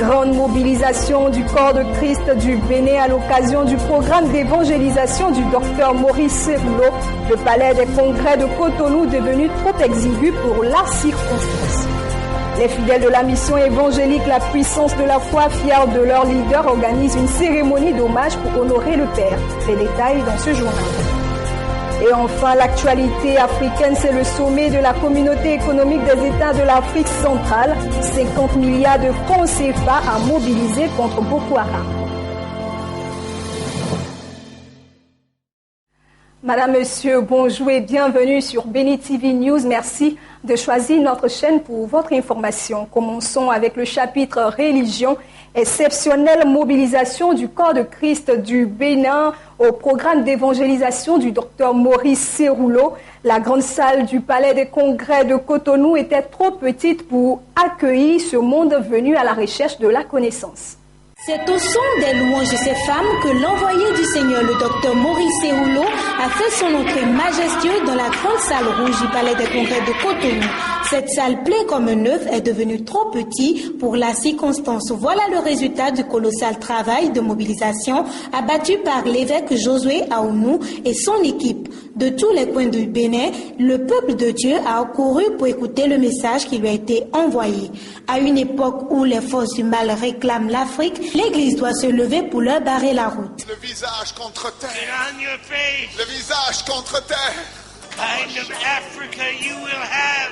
grande mobilisation du corps de Christ du Bénin à l'occasion du programme d'évangélisation du docteur Maurice Serroulot, le palais des congrès de Cotonou devenu trop exigu pour la circonstance. Les fidèles de la mission évangélique La Puissance de la Foi, fiers de leur leader, organisent une cérémonie d'hommage pour honorer le Père. Les détails dans ce journal. Et enfin, l'actualité africaine, c'est le sommet de la communauté économique des États de l'Afrique centrale. 50 milliards de francs CFA à mobiliser contre Boko Haram. Madame, Monsieur, bonjour et bienvenue sur Béni TV News. Merci de choisir notre chaîne pour votre information. Commençons avec le chapitre religion. Exceptionnelle mobilisation du corps de Christ du Bénin au programme d'évangélisation du docteur Maurice Serroulot. La grande salle du palais des congrès de Cotonou était trop petite pour accueillir ce monde venu à la recherche de la connaissance. C'est au son des louanges de ces femmes que l'envoyé du Seigneur, le docteur Maurice Serroulot, a fait son entrée majestueuse dans la grande salle rouge du palais des congrès de Cotonou. Cette salle pleine comme un œuf est devenue trop petite pour la circonstance. Voilà le résultat du colossal travail de mobilisation abattu par l'évêque Josué Aounou et son équipe. De tous les coins du Bénin, le peuple de Dieu a accouru pour écouter le message qui lui a été envoyé. À une époque où les forces du mal réclament l'Afrique, l'Église doit se lever pour leur barrer la route. Le visage contre terre. Le visage contre terre. Kind of Africa you will have.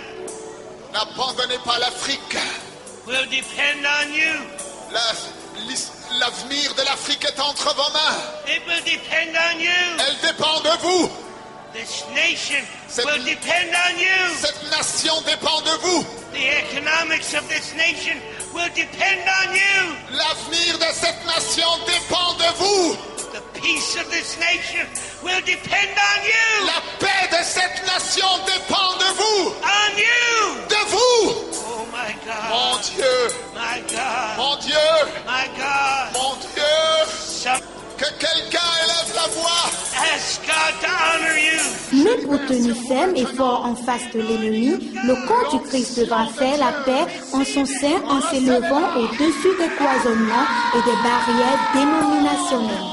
N'abandonnez pas l'Afrique. Will depend on you. L'avenir de l'Afrique est entre vos mains. It will depend on you. Elle dépend de vous. This nation will depend on you. Cette nation dépend de vous. The economics of this nation will depend on you. L'avenir de cette nation dépend de vous. The peace of this nation will depend on you. La paix de cette nation dépend de vous. On you. De vous. Oh my God. Mon Dieu. My God. Mon Dieu. My God. Mon Dieu. Que quelqu'un élève la voix. Ask God to honor you. Mais pour tenir ferme et fort en face de l'ennemi, le corps du Christ devra faire la paix en son sein en s'élevant au-dessus des cloisonnements et des barrières dénominationnelles.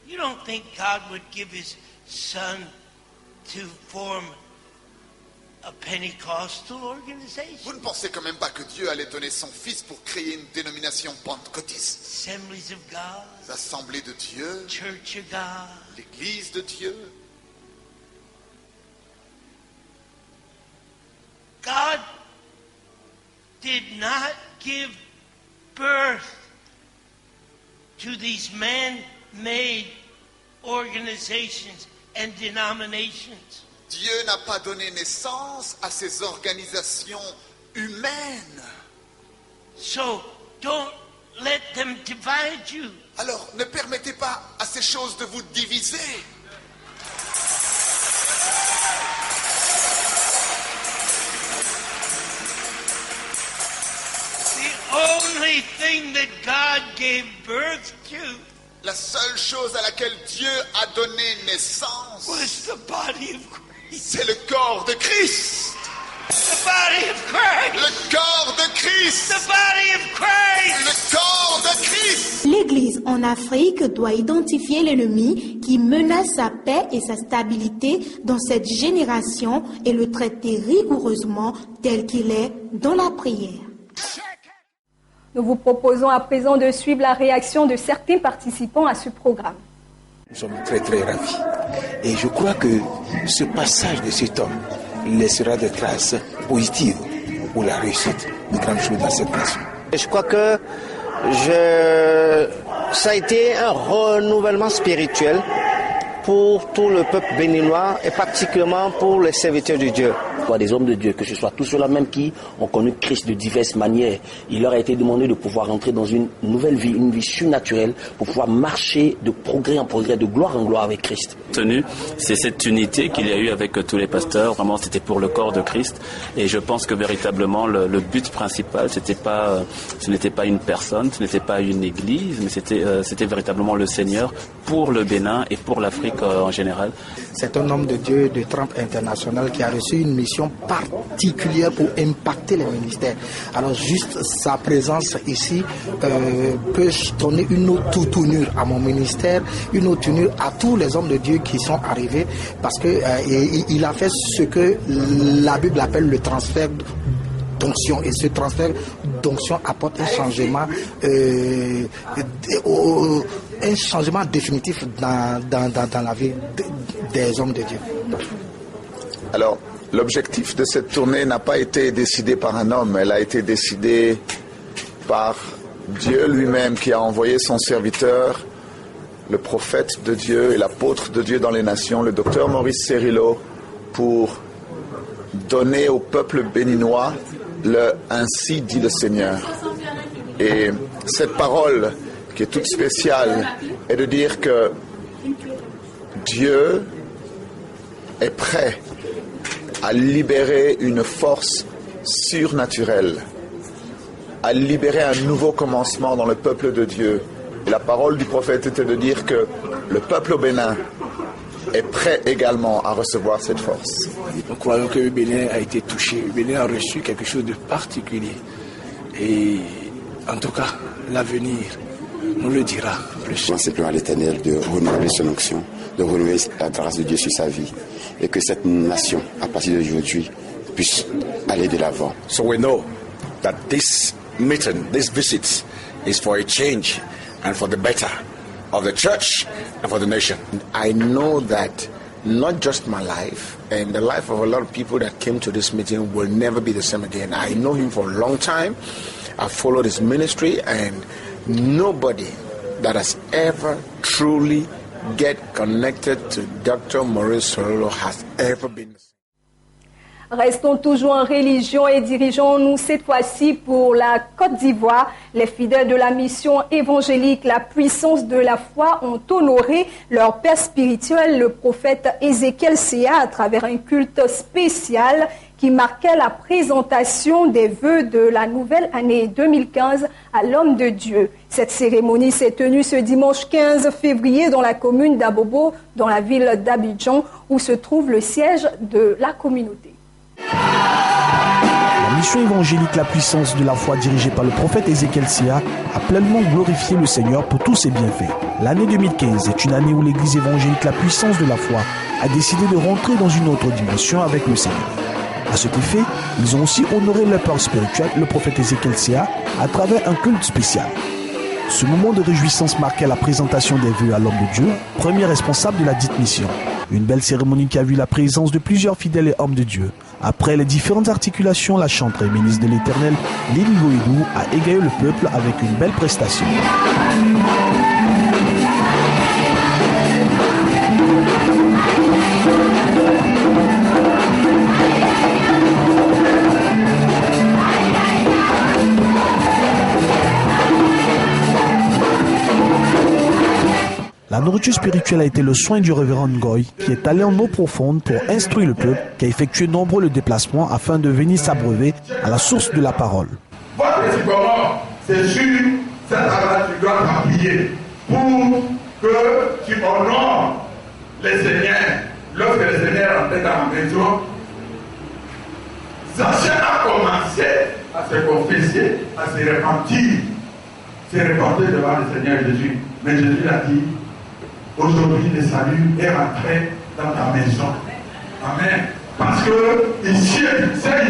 You don't think God would give his son to form a Pentecostal organization? Vous ne pensez quand même pas que Dieu allait donner son fils pour créer une dénomination pentecôtiste? Assemblies of God, L'Assemblée de Dieu, Church of God. l'Église de Dieu. God did not give birth to these man-made organizations and denominations. Dieu n'a pas donné naissance à ces organisations humaines. So don't let them divide you. Alors ne permettez pas à ces choses de vous diviser. The only thing that God gave birth to La seule chose à laquelle Dieu a donné naissance, was the body of Christ. c'est le corps de Christ. The body of Christ. Le corps de Christ. The body of Christ. Le corps de Christ. L'Église en Afrique doit identifier l'ennemi qui menace sa paix et sa stabilité dans cette génération et le traiter rigoureusement tel qu'il est dans la prière. Nous vous proposons à présent de suivre la réaction de certains participants à ce programme. Nous sommes très ravis. Et je crois que ce passage de cet homme laissera des traces positives pour la réussite de grandes choses dans cette nation. Je crois que ça a été un renouvellement spirituel pour tout le peuple béninois et particulièrement pour les serviteurs de Dieu. Des hommes de Dieu, que ce soit tous ceux-là même qui ont connu Christ de diverses manières, il leur a été demandé de pouvoir entrer dans une nouvelle vie, une vie surnaturelle, pour pouvoir marcher de progrès en progrès, de gloire en gloire avec Christ. C'est cette unité qu'il y a eu avec tous les pasteurs, vraiment c'était pour le corps de Christ, et je pense que véritablement le but principal, ce n'était pas une personne, ce n'était pas une église, mais c'était véritablement le Seigneur pour le Bénin et pour l'Afrique évangélique en général. C'est un homme de Dieu de trempe internationale qui a reçu une mission particulière pour impacter les ministères. Alors juste sa présence ici peut donner une autre tournure à mon ministère, une autre tournure à tous les hommes de Dieu qui sont arrivés, parce que il a fait ce que la Bible appelle le transfert d'onction, et ce transfert d'onction apporte un changement définitif dans la vie des hommes de Dieu. Alors, l'objectif de cette tournée n'a pas été décidé par un homme, elle a été décidée par Dieu lui-même, qui a envoyé son serviteur, le prophète de Dieu et l'apôtre de Dieu dans les nations, le docteur Maurice Cerullo, pour donner au peuple béninois le « Ainsi dit le Seigneur ». Et cette parole, qui est toute spéciale, est de dire que Dieu est prêt à libérer une force surnaturelle, à libérer un nouveau commencement dans le peuple de Dieu. Et la parole du prophète était de dire que le peuple au Bénin est prêt également à recevoir cette force. Nous croyons que le Bénin a été touché, le Bénin a reçu quelque chose de particulier. Et en tout cas, l'avenir nous le dira plus. Je demande simplement à l'Éternel de renouveler son onction, de renouveler la grâce de Dieu sur sa vie, et que cette nation, à partir d'aujourd'hui, puisse aller de l'avant. So we know that this meeting, this visit, is for a change and for the better of the church and for the nation. I know that not just my life and the life of a lot of people that came to this meeting will never be the same again. I know him for a long time. I've followed his ministry, and nobody that has ever truly get connected to Dr. Maurice Cerullo has ever been the same. Restons toujours en religion et dirigeons-nous cette fois-ci pour la Côte d'Ivoire. Les fidèles de la mission évangélique La Puissance de la Foi ont honoré leur père spirituel, le prophète Ézéchiel Séa, à travers un culte spécial qui marquait la présentation des vœux de la nouvelle année 2015 à l'homme de Dieu. Cette cérémonie s'est tenue ce dimanche 15 février dans la commune d'Abobo, dans la ville d'Abidjan, où se trouve le siège de la communauté. La mission évangélique La Puissance de la Foi, dirigée par le prophète Ézéchiel Séa, a pleinement glorifié le Seigneur pour tous ses bienfaits. L'année 2015 est une année où l'église évangélique La Puissance de la Foi a décidé de rentrer dans une autre dimension avec le Seigneur. À cet effet, ils ont aussi honoré leur père spirituel, le prophète Ézéchiel Séa, à travers un culte spécial. Ce moment de réjouissance marquait la présentation des vœux à l'homme de Dieu, premier responsable de la dite mission. Une belle cérémonie qui a vu la présence de plusieurs fidèles et hommes de Dieu. Après les différentes articulations, la chanteuse ministre de l'Éternel, Lily Goïdou, a égayé le peuple avec une belle prestation. La nourriture spirituelle a été le soin du révérend Ngoy, qui est allé en eau profonde pour instruire le peuple, qui a effectué nombreux le déplacements afin de venir s'abreuver à la source de la parole. Votre décision, c'est sur cette parole que tu dois t'appuyer pour que tu honores les Seigneurs. Lorsque le Seigneur entrait dans la maison, Zachée a commencé à se confesser, à se repentir devant le Seigneur Jésus. Mais Jésus a dit, aujourd'hui le salut est rentré dans ta maison. Amen. Parce que ici, c'est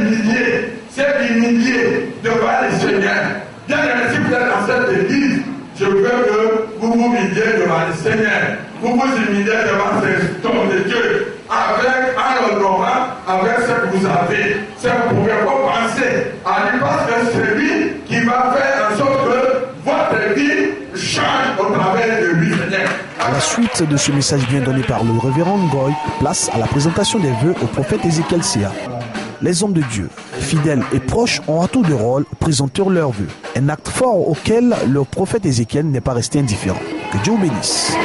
humilié devant le Seigneur. Bien que si vous êtes dans cette église, je veux que vous vous humiliez devant le Seigneur. Vous vous humiliez devant cet homme de Dieu. Avec un honorant, avec ce que vous avez. Ce que vous pouvez pas penser à lui, parce que c'est lui qui va faire en sorte que votre vie change au travers de lui, Seigneur. À la suite de ce message bien donné par le révérend Ngoy, place à la présentation des vœux au prophète Ézéchiel Séa. Les hommes de Dieu, fidèles et proches, ont à tour de rôle présenté leurs vœux. Un acte fort auquel le prophète Ézéchiel n'est pas resté indifférent. Que Dieu vous bénisse.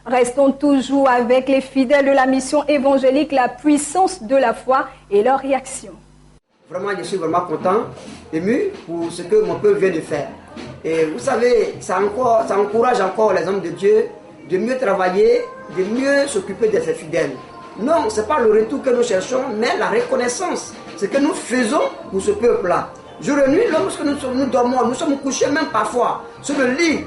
Restons toujours avec les fidèles de la mission évangélique La Puissance de la Foi et leur réaction. Vraiment, je suis vraiment content, ému pour ce que mon peuple vient de faire. Et vous savez, ça encourage encore les hommes de Dieu de mieux travailler, de mieux s'occuper de ses fidèles. Non, ce n'est pas le retour que nous cherchons, mais la reconnaissance. Ce que nous faisons pour ce peuple-là. Jour et nuit, lorsque nous dormons, nous sommes couchés même parfois sur le lit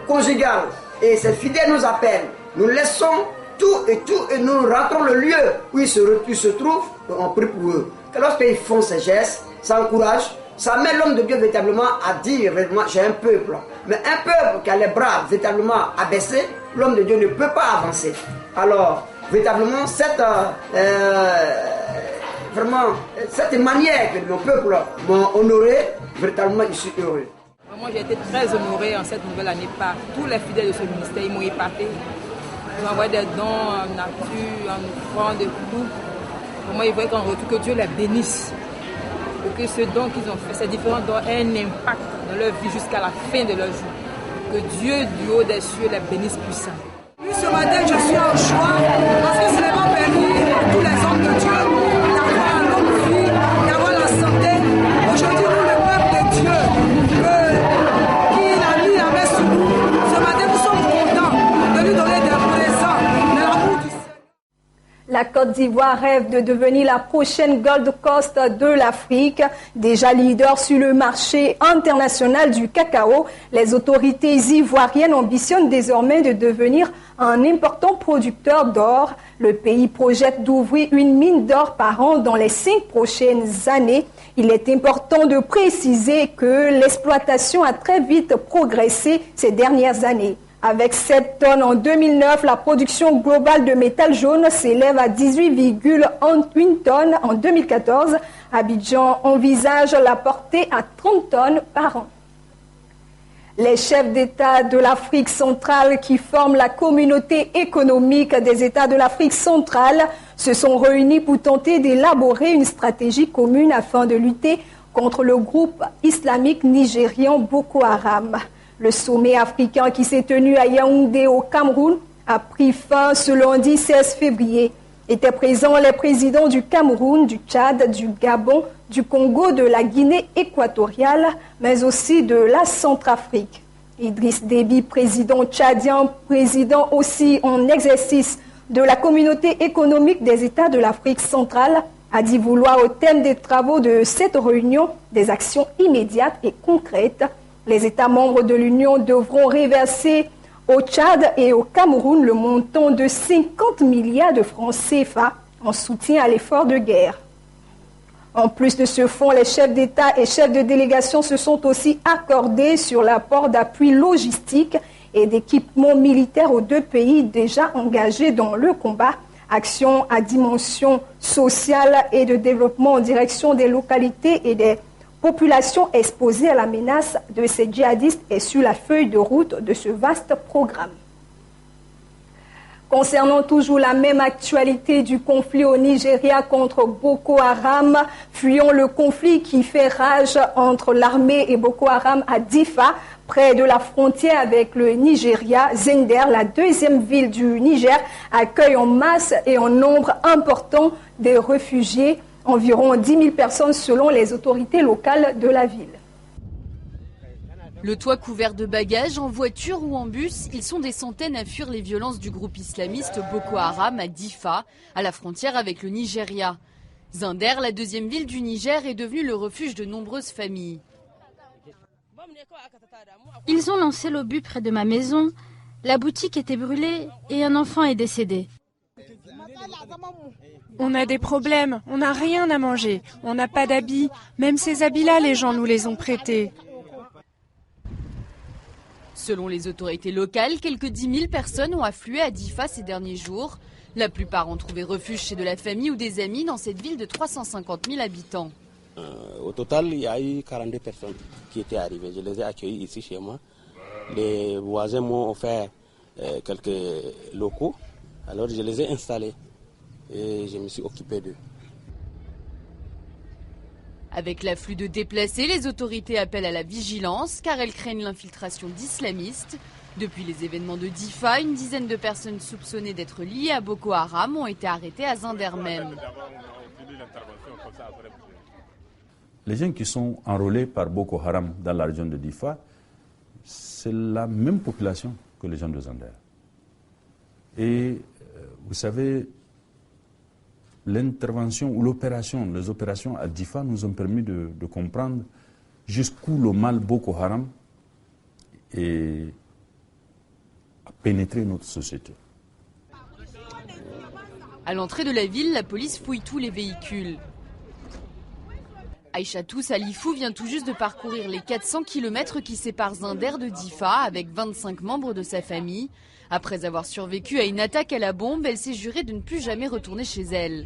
conjugal. Et ces fidèles nous appellent. Nous laissons tout et nous rentrons le lieu où ils se trouvent et on prie pour eux. Que lorsqu'ils font ces gestes, ça encourage, ça met l'homme de Dieu véritablement à dire, véritablement, j'ai un peuple. Mais un peuple qui a les bras véritablement abaissés, l'homme de Dieu ne peut pas avancer. Alors, véritablement, cette manière que mon peuple m'a honoré, véritablement, je suis heureux. Moi, j'ai été très honoré en cette nouvelle année par tous les fidèles de ce ministère. Ils m'ont épaté. Ils m'ont envoyé des dons en nature, en offrande, de tout. Moi, ils voyaient qu'en retour, que Dieu les bénisse. Pour que ce don qu'ils ont fait, ces différents dons aient un impact dans leur vie jusqu'à la fin de leur jour. Que Dieu du haut des cieux les bénisse puissant. Ce matin, je suis en joie parce que ce n'est pas permis à tous les hommes de Dieu d'avoir un longue vie, d'avoir la santé. Aujourd'hui, nous, le peuple de Dieu, qui a mis la main sur nous, ce matin, nous sommes contents de lui donner des présents de l'amour du Seigneur. La Côte d'Ivoire rêve de devenir la prochaine Gold Coast de l'Afrique. Déjà leader sur le marché international du cacao, les autorités ivoiriennes ambitionnent désormais de devenir un important producteur d'or. Le pays projette d'ouvrir une mine d'or par an dans les 5 prochaines années. Il est important de préciser que l'exploitation a très vite progressé ces dernières années. Avec 7 tonnes en 2009, la production globale de métal jaune s'élève à 18,1 tonnes en 2014. Abidjan envisage la portée à 30 tonnes par an. Les chefs d'État de l'Afrique centrale qui forment la communauté économique des États de l'Afrique centrale se sont réunis pour tenter d'élaborer une stratégie commune afin de lutter contre le groupe islamique nigérian Boko Haram. Le sommet africain qui s'est tenu à Yaoundé au Cameroun a pris fin ce lundi 16 février. Étaient présents les présidents du Cameroun, du Tchad, du Gabon, du Congo, de la Guinée équatoriale, mais aussi de la Centrafrique. Idriss Déby, président tchadien, président aussi en exercice de la communauté économique des États de l'Afrique centrale, a dit vouloir au thème des travaux de cette réunion des actions immédiates et concrètes. Les États membres de l'Union devront reverser au Tchad et au Cameroun le montant de 50 milliards de francs CFA en soutien à l'effort de guerre. En plus de ce fonds, les chefs d'État et chefs de délégation se sont aussi accordés sur l'apport d'appui logistique et d'équipements militaires aux 2 pays déjà engagés dans le combat. Action à dimension sociale et de développement en direction des localités et des populations exposées à la menace de ces djihadistes est sur la feuille de route de ce vaste programme. Concernant toujours la même actualité du conflit au Nigeria contre Boko Haram, fuyons le conflit qui fait rage entre l'armée et Boko Haram à Difa, près de la frontière avec le Nigeria. Zender, la 2e ville du Niger, accueille en masse et en nombre important des réfugiés. Environ 10 000 personnes selon les autorités locales de la ville. Le toit couvert de bagages, en voiture ou en bus, ils sont des centaines à fuir les violences du groupe islamiste Boko Haram à Difa, à la frontière avec le Nigeria. Zender, la 2e ville du Niger, est devenue le refuge de nombreuses familles. Ils ont lancé l'obus près de ma maison, la boutique était brûlée et un enfant est décédé. On a des problèmes, on n'a rien à manger, on n'a pas d'habits. Même ces habits-là, les gens nous les ont prêtés. Selon les autorités locales, quelques 10 000 personnes ont afflué à Difa ces derniers jours. La plupart ont trouvé refuge chez de la famille ou des amis dans cette ville de 350 000 habitants. Au total, il y a eu 42 personnes qui étaient arrivées. Je les ai accueillis ici chez moi. Les voisins m'ont offert quelques locaux. Alors je les ai installés. Et je me suis occupé d'eux. Avec l'afflux de déplacés, les autorités appellent à la vigilance car elles craignent l'infiltration d'islamistes. Depuis les événements de Difa, une dizaine de personnes soupçonnées d'être liées à Boko Haram ont été arrêtées à Zender même. les gens qui sont enrôlés par Boko Haram dans la région de Difa, c'est la même population que les gens de Zander. Et vous savez, l'intervention ou les opérations à Difa nous ont permis de comprendre jusqu'où le mal Boko Haram a pénétré notre société. À l'entrée de la ville, la police fouille tous les véhicules. Aïchatou Salifou vient tout juste de parcourir les 400 km qui séparent Zinder de Difa avec 25 membres de sa famille. Après avoir survécu à une attaque à la bombe, elle s'est jurée de ne plus jamais retourner chez elle.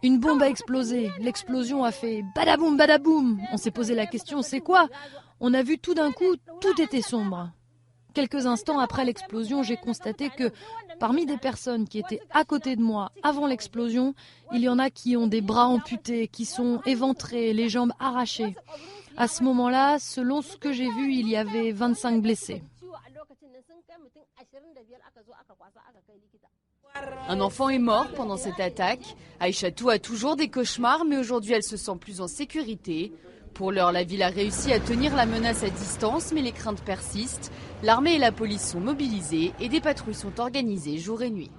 Une bombe a explosé. L'explosion a fait badaboum badaboum. On s'est posé la question, c'est quoi? On a vu tout d'un coup, tout était sombre. Quelques instants après l'explosion, j'ai constaté que parmi des personnes qui étaient à côté de moi avant l'explosion, il y en a qui ont des bras amputés, qui sont éventrés, les jambes arrachées. À ce moment-là, selon ce que j'ai vu, il y avait 25 blessés. Un enfant est mort pendant cette attaque. Aïchatou a toujours des cauchemars, mais aujourd'hui elle se sent plus en sécurité. Pour l'heure, la ville a réussi à tenir la menace à distance, mais les craintes persistent. L'armée et la police sont mobilisées et des patrouilles sont organisées jour et nuit.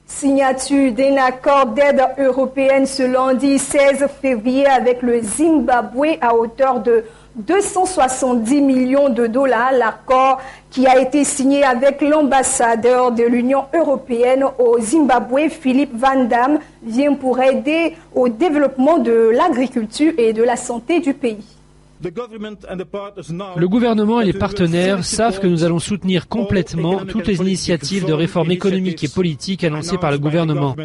Signature d'un accord d'aide européenne ce lundi 16 février avec le Zimbabwe à hauteur de 270 millions de dollars. L'accord qui a été signé avec l'ambassadeur de l'Union européenne au Zimbabwe, Philippe Van Damme, vient pour aider au développement de l'agriculture et de la santé du pays. Le gouvernement et les partenaires savent que nous allons soutenir complètement toutes les initiatives de réforme économique et politique annoncées par le gouvernement.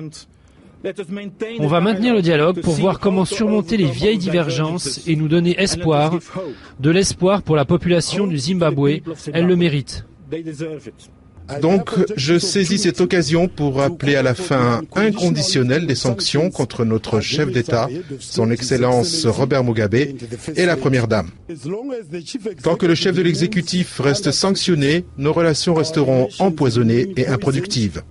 On va maintenir le dialogue pour voir comment surmonter les vieilles divergences et nous donner espoir, de l'espoir pour la population du Zimbabwe. Elle le mérite. Donc, je saisis cette occasion pour appeler à la fin inconditionnelle des sanctions contre notre chef d'État, son Excellence Robert Mugabe et la Première Dame. Tant que le chef de l'exécutif reste sanctionné, nos relations resteront empoisonnées et improductives.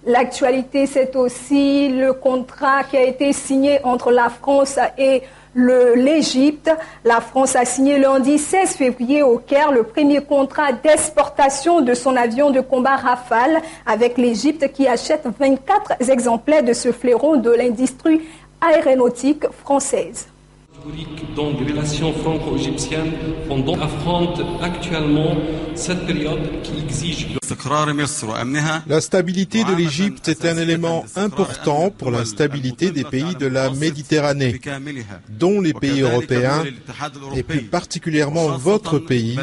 L'actualité, c'est aussi le contrat qui a été signé entre la France et l'Égypte. La France a signé lundi 16 février au Caire le premier contrat d'exportation de son avion de combat Rafale avec l'Égypte qui achète 24 exemplaires de ce fleuron de l'industrie aéronautique française. Dans les relations franco-égyptiennes, on affronte actuellement cette période qui exige. La stabilité de l'Égypte est un élément important pour la stabilité des pays de la Méditerranée, dont les pays européens et plus particulièrement votre pays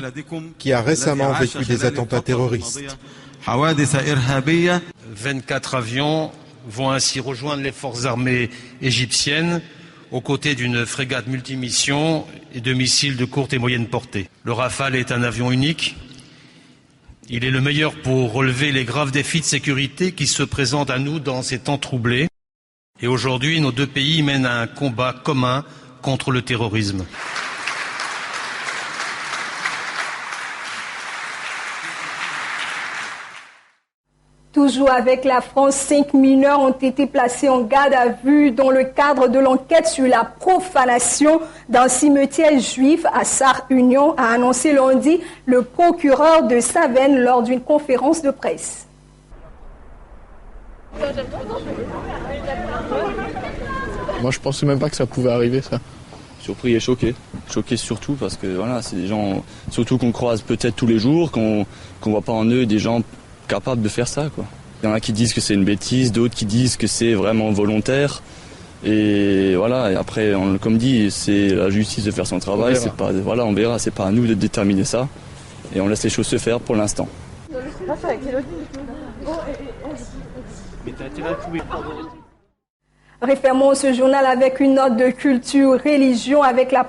qui a récemment vécu des attentats terroristes. 24 avions vont ainsi rejoindre les forces armées égyptiennes aux côtés d'une frégate multimission et de missiles de courte et moyenne portée. Le Rafale est un avion unique. Il est le meilleur pour relever les graves défis de sécurité qui se présentent à nous dans ces temps troublés. Et aujourd'hui, nos deux pays mènent un combat commun contre le terrorisme. Toujours avec la France, 5 mineurs ont été placés en garde à vue dans le cadre de l'enquête sur la profanation d'un cimetière juif à Sarre-Union, a annoncé lundi le procureur de Savenne lors d'une conférence de presse. Moi, je pensais même pas que ça pouvait arriver, ça. Surpris et choqué. Choqué surtout parce que voilà, c'est des gens, surtout qu'on croise peut-être tous les jours, qu'on voit pas en eux des gens capables de faire ça, quoi. Il y en a qui disent que c'est une bêtise, d'autres qui disent que c'est vraiment volontaire. Et voilà, et après, comme dit, c'est la justice de faire son travail. C'est pas, voilà, on verra, c'est pas à nous de déterminer ça. Et on laisse les choses se faire pour l'instant. Refermons ce journal avec une note de culture religion avec la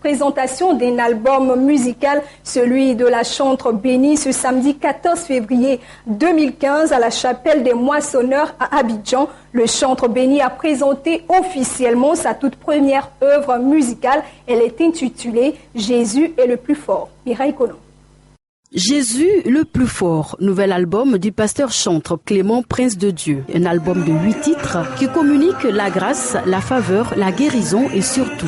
présentation d'un album musical, celui de la chantre bénie, ce samedi 14 février 2015 à la chapelle des Moissonneurs à Abidjan. Le chantre béni a présenté officiellement sa toute première œuvre musicale. Elle est intitulée « Jésus est le plus fort ». Mireille Konon. Jésus le plus fort, nouvel album du pasteur chantre Clément Prince de Dieu. Un album de 8 titres qui communique la grâce, la faveur, la guérison et surtout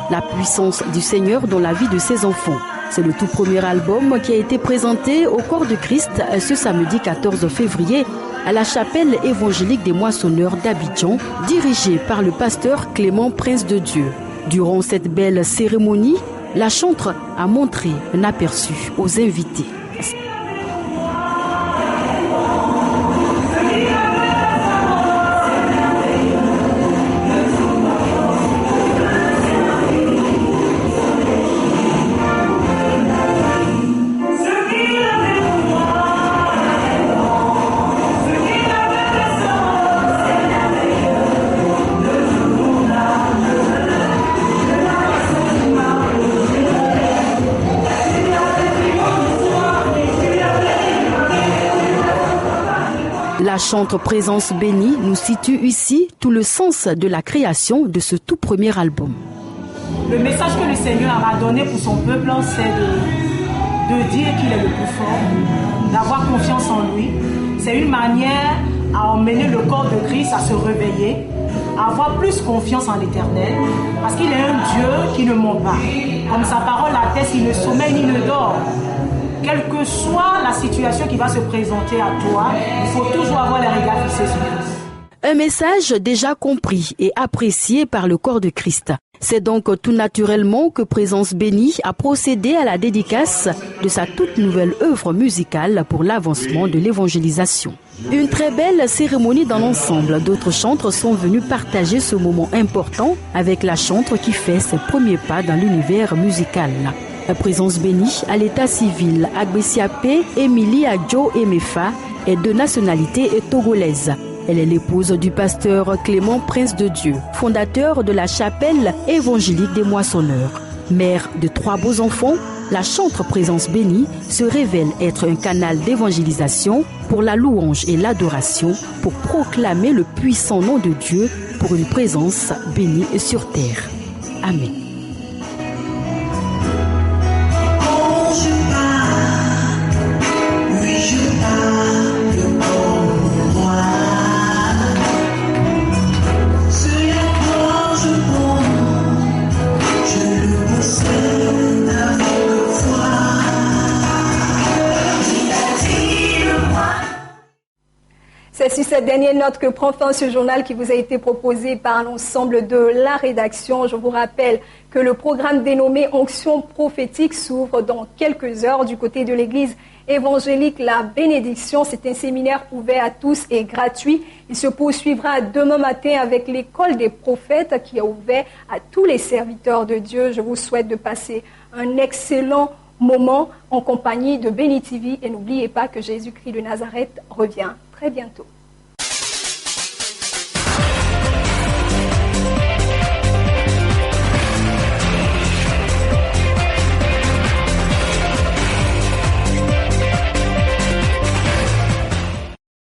la puissance du Seigneur dans la vie de ses enfants. C'est le tout premier album qui a été présenté au corps de Christ ce samedi 14 février à la chapelle évangélique des Moissonneurs d'Abidjan, dirigée par le pasteur Clément Prince de Dieu. Durant cette belle cérémonie, la chantre a montré un aperçu aux invités. La chantre Présence bénie nous situe ici tout le sens de la création de ce tout premier album. Le message que le Seigneur m'a donné pour son peuple, c'est de dire qu'il est le plus fort, d'avoir confiance en lui. C'est une manière à emmener le corps de Christ à se réveiller, à avoir plus confiance en l'Éternel, parce qu'il est un Dieu qui ne ment pas. Comme sa parole atteste, il ne sommeille ni ne dort. Quelle que soit la situation qui va se présenter à toi, il faut toujours avoir les regards fixés sur Christ. Un message déjà compris et apprécié par le corps de Christ. C'est donc tout naturellement que Présence bénie a procédé à la dédicace de sa toute nouvelle œuvre musicale pour l'avancement de l'évangélisation. Une très belle cérémonie dans l'ensemble. D'autres chantres sont venus partager ce moment important avec la chantre qui fait ses premiers pas dans l'univers musical. Présence bénie à l'état civil, Agbesiapé Émilie Adjo Emefa est de nationalité togolaise. Elle est l'épouse du pasteur Clément Prince de Dieu, fondateur de la chapelle évangélique des Moissonneurs. Mère de 3 beaux enfants, la chantre Présence bénie se révèle être un canal d'évangélisation pour la louange et l'adoration, pour proclamer le puissant nom de Dieu pour une présence bénie sur terre. Amen. C'est sur cette dernière note que prend fin ce journal qui vous a été proposé par l'ensemble de la rédaction. Je vous rappelle que le programme dénommé Onction prophétique s'ouvre dans quelques heures du côté de l'église évangélique La Bénédiction. C'est un séminaire ouvert à tous et gratuit. Il se poursuivra demain matin avec l'école des prophètes qui est ouvert à tous les serviteurs de Dieu. Je vous souhaite de passer un excellent moment en compagnie de Béni TV et n'oubliez pas que Jésus-Christ de Nazareth revient très bientôt.